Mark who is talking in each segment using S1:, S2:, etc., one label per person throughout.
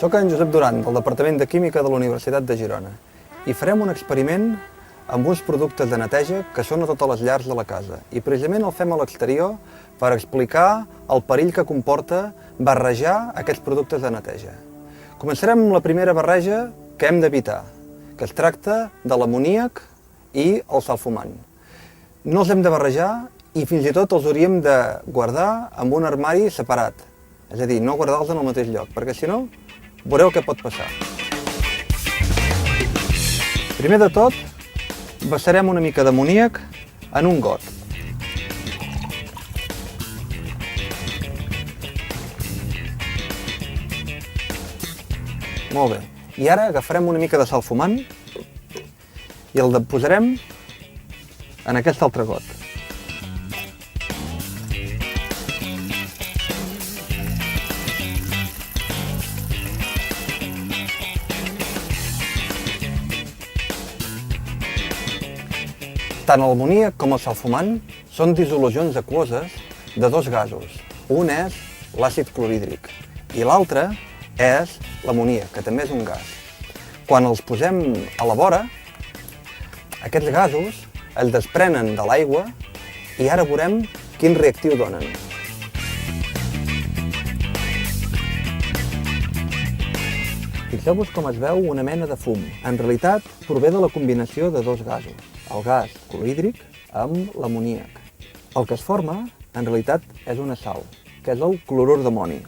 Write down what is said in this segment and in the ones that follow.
S1: Soc en Josep Duran, del Departament de Química de la Universitat de Girona, i farem un experiment amb uns productes de neteja que són a totes les llars de la casa. I precisament el fem a l'exterior per explicar el perill que comporta barrejar aquests productes de neteja. Començarem amb la primera barreja que hem d'evitar, que es tracta de l'amoníac i el salfumant. No els hem de barrejar i fins i tot els hauríem de guardar en un armari separat, és a dir, no guardar-los en el mateix lloc, perquè si no, veureu què pot passar. Primer de tot, vessarem una mica d'amoníac en un got. Molt bé. I ara agafarem una mica de salfumant i el posarem en aquest altre got. Tant l'amoníac com el salfumant són dissolucions aquoses de dos gasos. Un és l'àcid clorhídric i l'altre és l'amoníac, que també és un gas. Quan els posem a la vora, aquests gasos es desprenen de l'aigua i ara veurem quin reactiu donen. Fixeu-vos com es veu una mena de fum. En realitat, prové de la combinació de dos gasos, el gas clorhídric amb l'amoníac. El que es forma, en realitat, és una sal, que és el clorur d'amoni.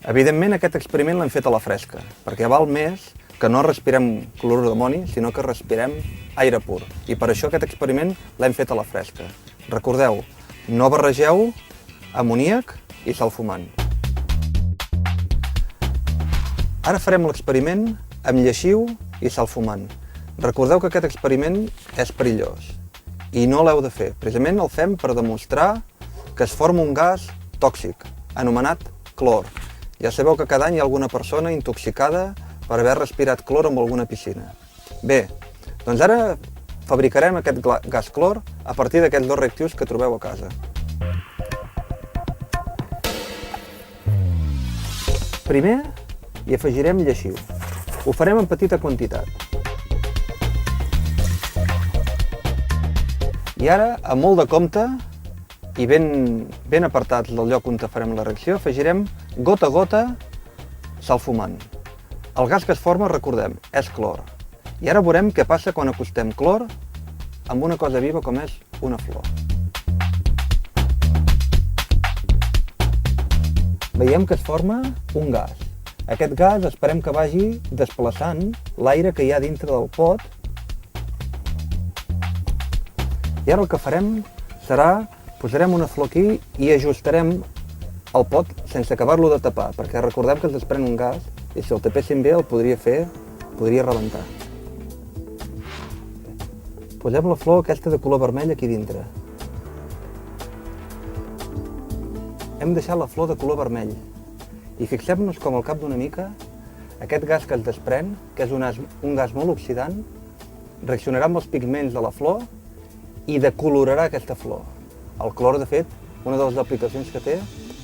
S1: Evidentment, aquest experiment l'hem fet a la fresca, perquè val més que no respirem clorur d'amoni, sinó que respirem aire pur. I per això aquest experiment l'hem fet a la fresca. Recordeu, no barregeu amoníac i salfumant. Ara farem l'experiment amb lleixiu i salfumant. Recordeu que aquest experiment és perillós i no l'heu de fer. Precisament el fem per demostrar que es forma un gas tòxic, anomenat clor. Ja sabeu que cada any hi ha alguna persona intoxicada per haver respirat clor en alguna piscina. Bé, doncs ara fabricarem aquest gas clor a partir d'aquests dos reactius que trobeu a casa. Primer hi afegirem lleixiu. Ho farem en petita quantitat. I ara, amb molt de compte i ben apartats del lloc on farem la reacció, afegirem gota a gota salfumant. El gas que es forma, recordem, és clor. I ara veurem què passa quan acostem clor amb una cosa viva com és una flor. Veiem que es forma un gas. Aquest gas esperem que vagi desplaçant l'aire que hi ha dintre del pot. I ara el que farem serà, posarem una flor aquí i ajustarem el pot sense acabar-lo de tapar, perquè recordem que es desprèn un gas i si el tapéssim bé el podria rebentar. Posem la flor aquesta de color vermell aquí dintre. Hem deixat la flor de color vermell i fixem-nos com al cap d'una mica aquest gas que es desprèn, que és un gas molt oxidant, reaccionarà amb els pigments de la flor i decolorarà aquesta flor. El clor, de fet, una de les aplicacions que té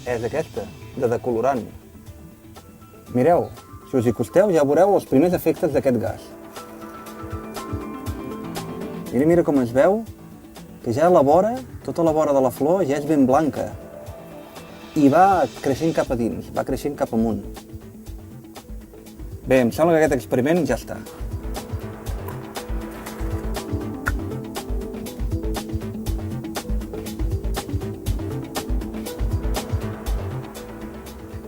S1: és aquesta, de decolorant. Mireu, si us hi acosteu ja veureu els primers efectes d'aquest gas. Mira com es veu, que ja la vora, tota la vora de la flor ja és ben blanca i va creixent cap a dins, va creixent cap amunt. Bé, em sembla que aquest experiment ja està.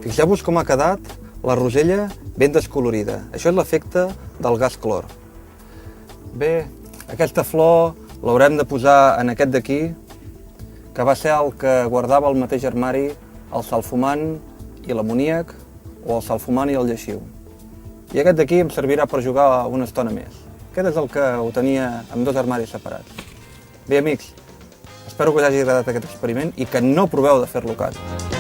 S1: Fixeu-vos com ha quedat la rosella ben descolorida. Això és l'efecte del gas clor. Bé, aquesta flor l'haurem de posar en aquest d'aquí, que va ser el que guardava al mateix armari el salfumant i l'amoníac, o el salfumant i el lleixiu. I aquest d'aquí em servirà per jugar una estona més. Aquest és el que ho tenia amb dos armaris separats. Bé, amics, espero que us hagi agradat aquest experiment i que no proveu de fer-lo a casa.